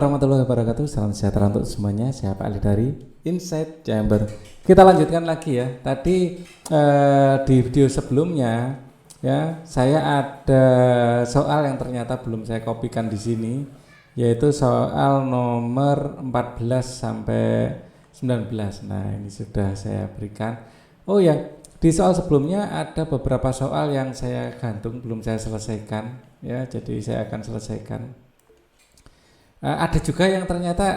Warahmatullahi wabarakatuh. Salam sejahtera untuk semuanya. Saya Pak Ali dari Insight Chamber. Kita lanjutkan lagi ya. Tadi di video sebelumnya ya, saya ada soal yang ternyata belum saya kopikan di sini, yaitu soal nomor 14 sampai 19. Nah, ini sudah saya berikan. Oh ya, di soal sebelumnya ada beberapa soal yang saya gantung belum saya selesaikan ya. Jadi saya akan selesaikan. Ada juga yang ternyata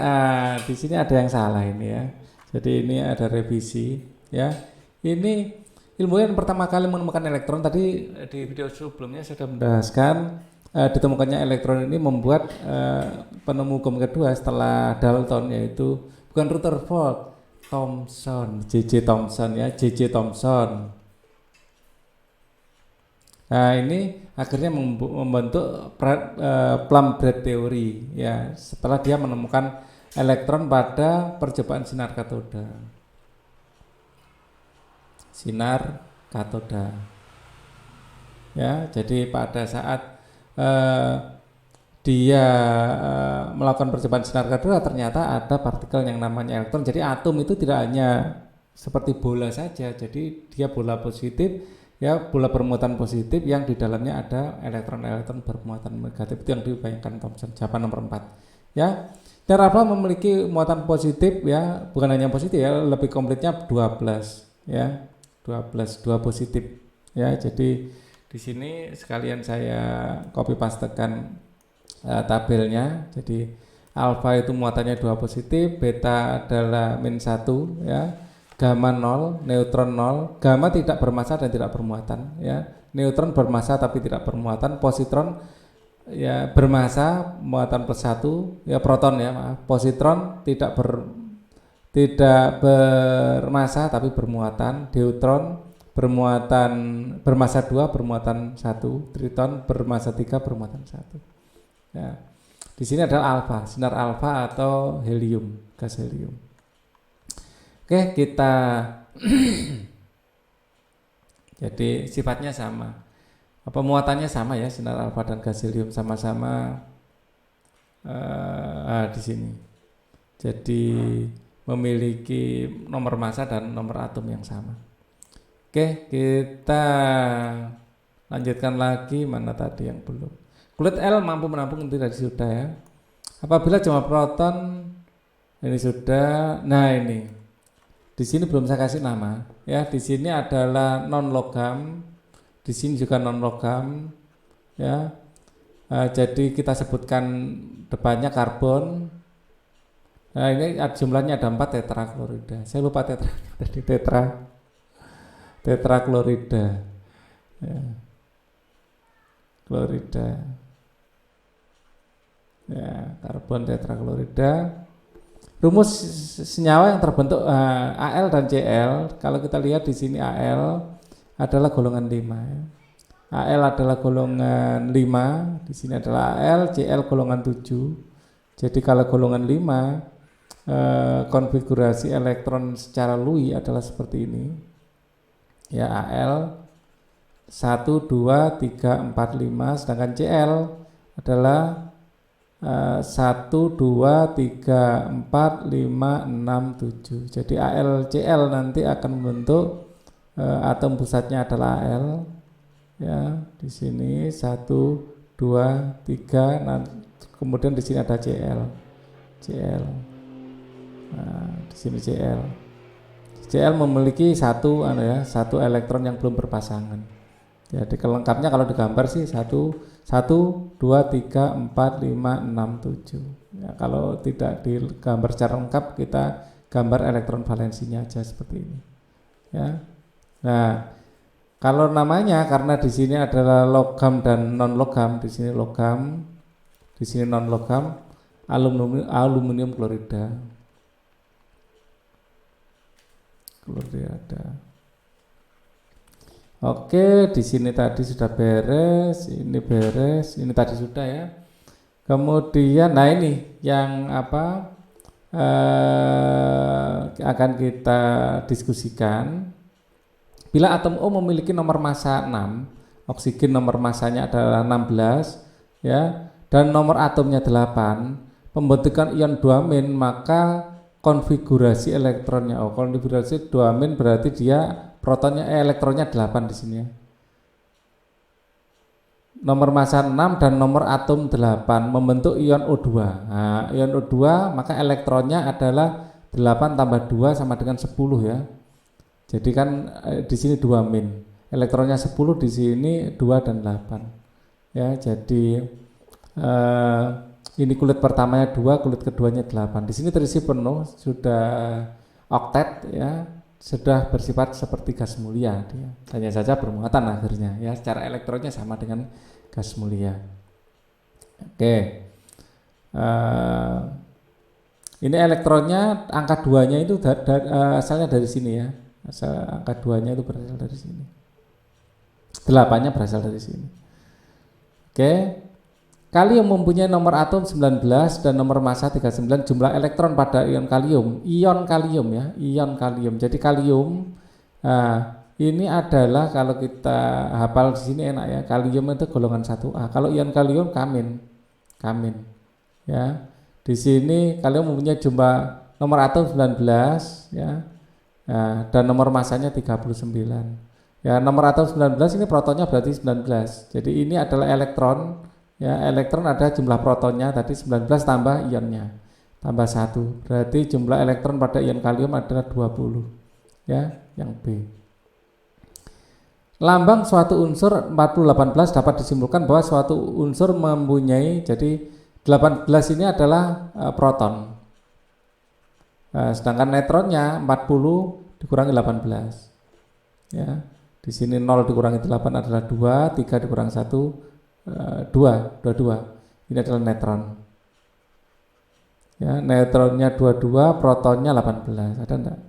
di sini ada yang salah ini ya. Jadi ini ada revisi ya. Ini ilmuwan pertama kali menemukan elektron, tadi di video sebelumnya sudah menjelaskan ditemukannya elektron ini membuat penemu hukum kedua setelah Dalton, yaitu bukan Rutherford, Thomson, J.J. Thomson ya, J.J. Thomson. Nah, ini akhirnya membentuk Plum-Bragg teori ya, setelah dia menemukan elektron pada percobaan sinar katoda. Sinar katoda. Ya, jadi pada saat dia melakukan percobaan sinar katoda, ternyata ada partikel yang namanya elektron. Jadi atom itu tidak hanya seperti bola saja, jadi dia bola positif ya, bola bermuatan positif yang di dalamnya ada elektron-elektron bermuatan negatif. Itu yang dibayangkan Thomson, jawaban nomor 4 ya. Dan alfa memiliki muatan positif ya, bukan hanya positif ya, lebih komplitnya 12 ya, 12 2 positif ya. Jadi di sini sekalian saya copy pastekan tabelnya. Jadi alfa itu muatannya 2 positif, beta adalah -1 ya, gamma 0, neutron 0, gamma tidak bermassa dan tidak bermuatan ya, neutron bermassa tapi tidak bermuatan, positron ya bermassa, muatan +1 ya, proton ya maaf, positron tidak bermassa tapi bermuatan, deuteron bermassa 2 bermuatan 1, triton bermassa 3 bermuatan 1 ya. Di sini adalah alfa, sinar alfa atau helium, gas helium. Oke, kita jadi sifatnya sama, muatannya sama ya, sinar alfa dan gas helium sama-sama di sini. Jadi memiliki nomor massa dan nomor atom yang sama. Oke, kita lanjutkan lagi. Mana tadi yang belum? Kulit L mampu menampung inti tadi sudah ya. Apabila jumlah proton ini sudah. Nah, ini di sini belum saya kasih nama ya. Di sini adalah non logam, di sini juga non logam ya. Jadi kita sebutkan depannya karbon. Nah, ini jumlahnya ada 4 tetraklorida. Saya lupa tetraklorida ya. Klorida ya, karbon tetraklorida. Rumus senyawa yang terbentuk Al dan Cl, kalau kita lihat di sini Al adalah golongan 5 ya. Al adalah golongan 5, di sini adalah Al, Cl golongan 7. Jadi kalau golongan 5 konfigurasi elektron secara Lewis adalah seperti ini. Ya, Al 1 2 3 4 5, sedangkan Cl adalah 1 2 3 4 5 6 7. Jadi AlCl nanti akan membentuk atom pusatnya adalah Al ya. Di sini 1 2 3, nah, kemudian di sini ada Cl. Nah, di sini Cl memiliki satu elektron yang belum berpasangan. Jadi kelengkapnya kalau digambar sih 1 2 3 4 5 6 7 ya. Kalau tidak digambar secara lengkap, kita gambar elektron valensinya aja seperti ini ya. Nah, kalau namanya karena di sini adalah logam dan non logam, di sini logam, di sini non logam, aluminium klorida. Oke, di sini tadi sudah beres, ini beres, ini tadi sudah ya. Kemudian, nah ini yang akan kita diskusikan. Bila atom O memiliki nomor massa 6, oksigen nomor massanya adalah 16 ya, dan nomor atomnya 8, pembentukan ion duamin, maka konfigurasi elektronnya, konfigurasi duamin berarti dia protonnya elektronnya 8 di sini ya. Nomor massa 6 dan nomor atom 8 membentuk ion O2. Nah, ion O2 maka elektronnya adalah 8 tambah 2 sama dengan 10 ya. Jadi kan di sini 2 min. Elektronnya 10, di sini 2 dan 8. Ya, jadi ini kulit pertamanya 2, kulit keduanya 8. Di sini terisi penuh, sudah oktet ya, sudah bersifat seperti gas mulia dia. Hanya saja bermuatan akhirnya ya, secara elektronnya sama dengan gas mulia. Oke. Ini elektronnya angka 2-nya itu asalnya dari sini ya. Asal angka 2-nya itu berasal dari sini. 8-nya berasal dari sini. Oke. Kalium mempunyai nomor atom 19 dan nomor massa 39. Jumlah elektron pada ion kalium ya, ion kalium. Jadi kalium ini adalah, kalau kita hafal di sini enak ya, kalium itu golongan 1A. Kalau ion kalium kamin. Ya. Di sini kalium mempunyai jumlah nomor atom 19 ya. Nah, dan nomor massanya 39. Ya, nomor atom 19 ini protonnya berarti 19. Jadi ini adalah elektron. Ya, elektron ada jumlah protonnya tadi 19 tambah ionnya tambah 1. Berarti jumlah elektron pada ion kalium adalah 20. Ya, yang B. Lambang suatu unsur 4018 dapat disimpulkan bahwa suatu unsur mempunyai, jadi 18 ini adalah proton. Sedangkan neutronnya 40 dikurangi 18. Ya. Di sini 0 dikurangi 8 adalah 2, 3 dikurangi 1 22. Ini adalah neutron. Ya, neutronnya 22, protonnya 18. Ada enggak?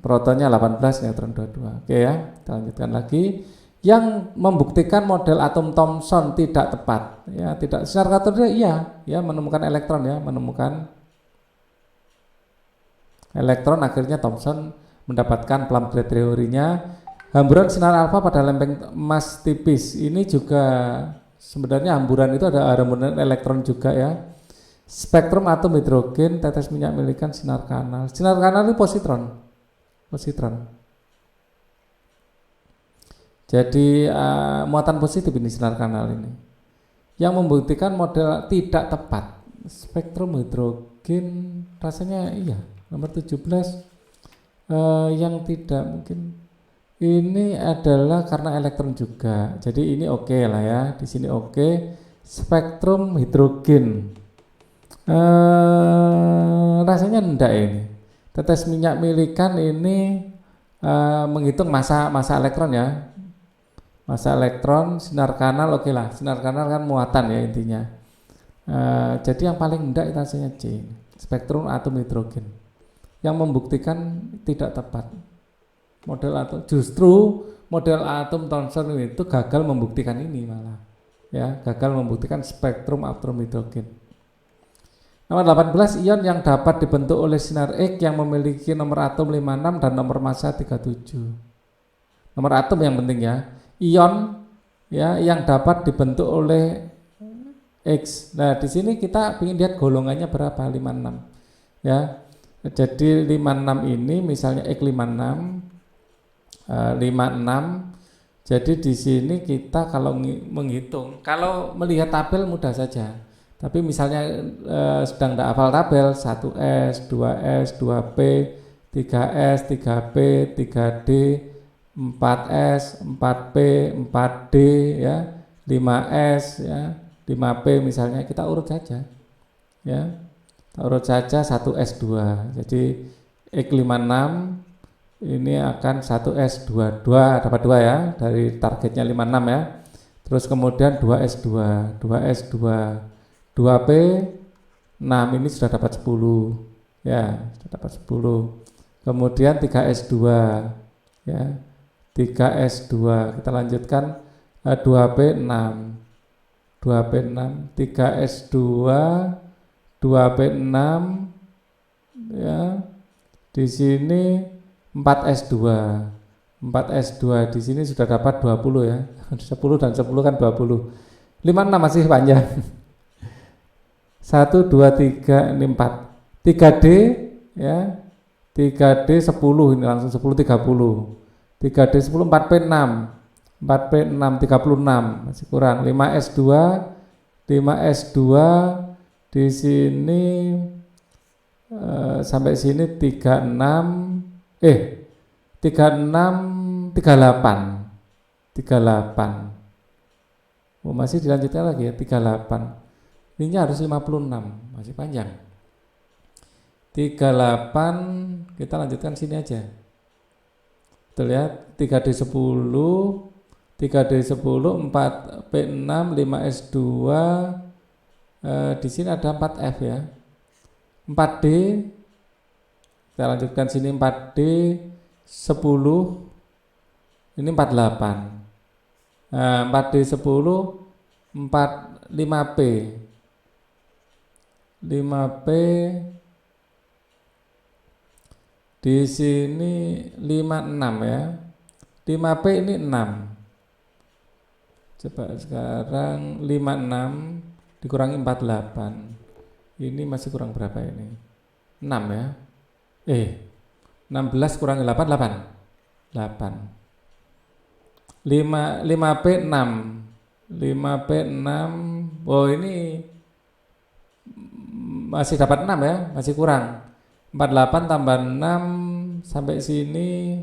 Protonnya 18, neutron 22. Oke ya, kita lanjutkan lagi. Yang membuktikan model atom Thomson tidak tepat. Ya, tidak secara katode iya, ya menemukan elektron ya, menemukan elektron, akhirnya Thomson mendapatkan Plum-Gray teorinya. Hamburan sinar alfa pada lempeng emas tipis ini juga sebenarnya hamburan itu ada hamburan elektron juga ya. Spektrum atom hidrogen, tetes minyak milikan, sinar kanal. Sinar kanal ini positron. Jadi muatan positif ini sinar kanal ini. Yang membuktikan model tidak tepat. Spektrum hidrogen rasanya iya. Nomor 17 yang tidak mungkin. Ini adalah karena elektron juga. Jadi ini oke lah ya. Di sini oke. Spektrum hidrogen. Rasanya enggak ini. Tetes minyak milikan ini menghitung massa elektron ya. Massa elektron, sinar kanal oke lah. Sinar kanal kan muatan ya intinya. Jadi yang paling enggak itu rasanya C. Spektrum atom hidrogen. Yang membuktikan tidak tepat. Model atom, justru model atom Thomson itu gagal membuktikan ini malah. Ya, gagal membuktikan spektrum atom hidrogen. Nomor 18, ion yang dapat dibentuk oleh sinar X yang memiliki nomor atom 56 dan nomor massa 37. Nomor atom yang penting ya. Ion ya yang dapat dibentuk oleh X. Nah, di sini kita ingin lihat golongannya berapa, 56. Ya. Jadi 56 ini misalnya X56 56. Jadi di sini kita kalau menghitung, kalau melihat tabel mudah saja. Tapi misalnya sedang tidak hafal tabel 1S, 2S, 2P, 3S, 3P, 3D, 4S, 4P, 4D ya, 5S ya, 5P misalnya, kita urut saja. Ya. Kita urut saja 1S2. Jadi X56 ini akan 1S22 dapat 2 ya, dari targetnya 56 ya. Terus kemudian 2S2, 2S2, 2P 6 ini sudah dapat 10 ya, sudah dapat 10. Kemudian 3S2 ya, 3S2 kita lanjutkan 2P6, 2P6, 3S2, 2P6 ya. Di sini 4S2. 4S2 di sini sudah dapat 20 ya. 10 dan 10 kan 20. 56 masih panjang. 1, 2, 3, ini 4. 3D ya. 3D 10 ini langsung 10 30. 3D 10 4P6. 4P6 36 masih kurang. 5S2 di sini sampai sini 36 38. Oh, masih dilanjutkan lagi ya 38. Ini harus 56, masih panjang. 38 kita lanjutkan sini aja. Betul ya, 3D 10, 4P6, 5S2, di sini ada 4F ya. 4D, kita lanjutkan sini 4D 10, ini 48. Nah, 4D 10, 5P 5P di sini 56 ya. 5P ini 6. Coba sekarang 56 dikurangi 48. Ini masih kurang berapa ini? 6 ya. 16 kurangi 8 8. 5P 6. 5P 6. Oh, ini masih dapat 6 ya, masih kurang. 48 tambah 6 sampai sini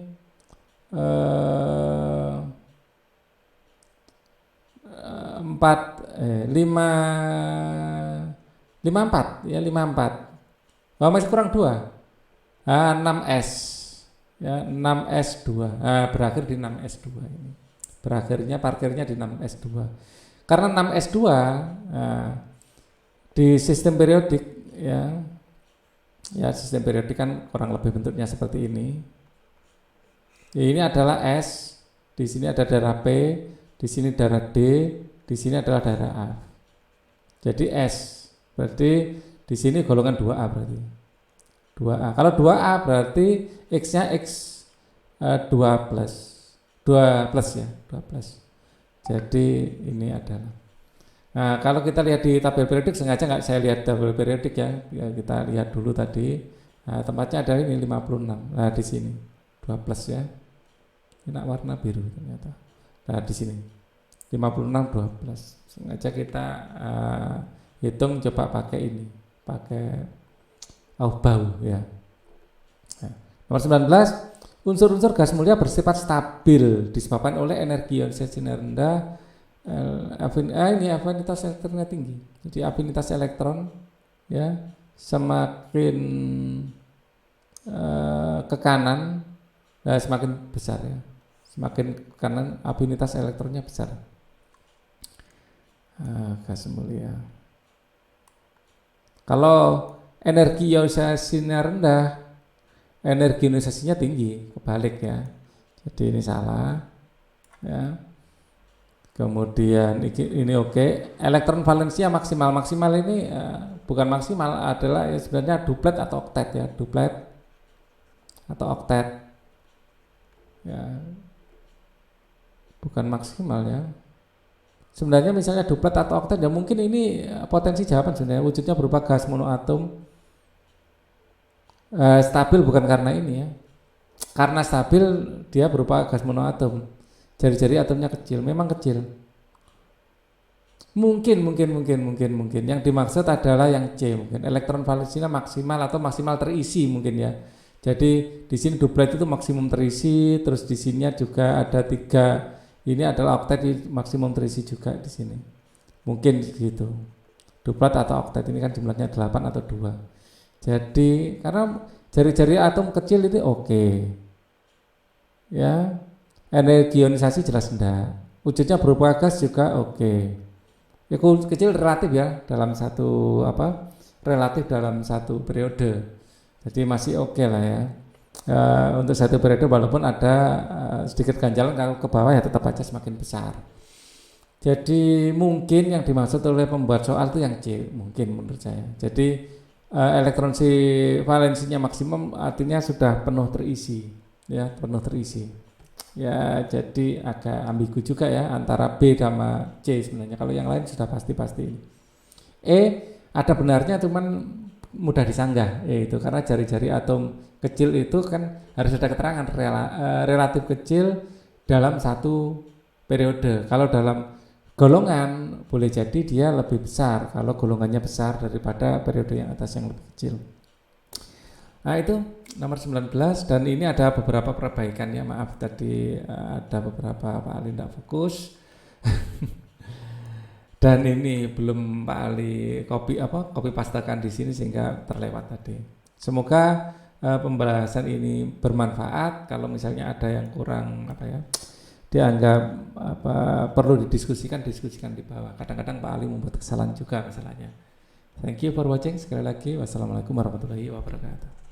54 ya, 54. Oh, masih kurang 2. 6S ya, 6S2. Berakhir di 6S2 ini. Parkirnya di 6S2. Karena 6S2 di sistem periodik ya. Ya, sistem periodik kan kurang lebih bentuknya seperti ini. Ini adalah S, di sini ada darah P, di sini darah D, di sini adalah darah A. Jadi S, berarti di sini golongan 2A berarti. 2A. Kalau 2A berarti X-nya X 2 plus. 2 plus ya, 2 plus. Jadi ini adalah. Nah, kalau kita lihat di tabel periodik, sengaja nggak saya lihat tabel periodik ya, kita lihat dulu tadi. Nah, tempatnya ada ini 56. Nah, di sini 2 plus ya. Ini warna biru ternyata. Nah, di sini 56 2 plus. Sengaja kita hitung coba pakai ini, pakai bau ya. Nah, nomor 19, unsur-unsur gas mulia bersifat stabil disebabkan oleh energi ionisasi rendah. Ini afinitas elektronnya tinggi. Jadi afinitas elektron ya semakin ke kanan semakin besar ya. Semakin ke kanan afinitas elektronnya besar. Gas mulia. Kalau energi ionisasinya rendah, energi ionisasinya tinggi, kebalik ya. Jadi ini salah ya. Kemudian ini oke. Elektron valensia maksimal ini bukan maksimal, adalah ya sebenarnya duplet atau oktet ya, duplet atau oktet ya, bukan maksimal ya. Sebenarnya misalnya duplet atau oktet ya, mungkin ini potensi jawaban sebenarnya wujudnya berupa gas monoatom. Stabil bukan karena ini ya, karena stabil dia berupa gas monoatom. Jari-jari atomnya kecil, memang kecil. Mungkin yang dimaksud adalah yang C, mungkin elektron valensinya maksimal atau maksimal terisi mungkin ya. Jadi di sini duplet itu maksimum terisi, terus di sininya juga ada 3. Ini adalah oktet maksimum terisi juga di sini. Mungkin gitu. Duplet atau oktet ini kan jumlahnya 8 atau 2. Jadi karena jari-jari atom kecil itu oke. Ya. Energi ionisasi jelas enggak. Wujudnya berupa gas juga oke. Ya kecil relatif ya dalam satu relatif dalam satu periode. Jadi masih oke lah ya. Untuk satu periode walaupun ada sedikit ganjalan, kalau ke bawah ya tetap aja semakin besar. Jadi mungkin yang dimaksud oleh pembuat soal itu yang C mungkin menurut saya. Jadi elektron valensinya maksimum artinya sudah penuh terisi ya, penuh terisi. Ya, jadi agak ambigu juga ya antara B sama C sebenarnya. Kalau yang lain sudah pasti. ada benarnya cuman mudah disanggah, yaitu karena jari-jari atom kecil itu kan harus ada keterangan relatif kecil dalam satu periode. Kalau dalam golongan boleh jadi dia lebih besar kalau golongannya besar daripada periode yang atas yang lebih kecil. Nah itu nomor 19, dan ini ada beberapa perbaikan ya, maaf tadi ada beberapa Pak Ali tidak fokus. Dan ini belum Pak Ali copy pastekan di sini sehingga terlewat tadi. Semoga pembahasan ini bermanfaat. Kalau misalnya ada yang kurang dianggap perlu diskusikan di bawah. Kadang-kadang Pak Ali membuat kesalahan juga masalahnya. Thank you for watching. Sekali lagi wassalamualaikum warahmatullahi wabarakatuh.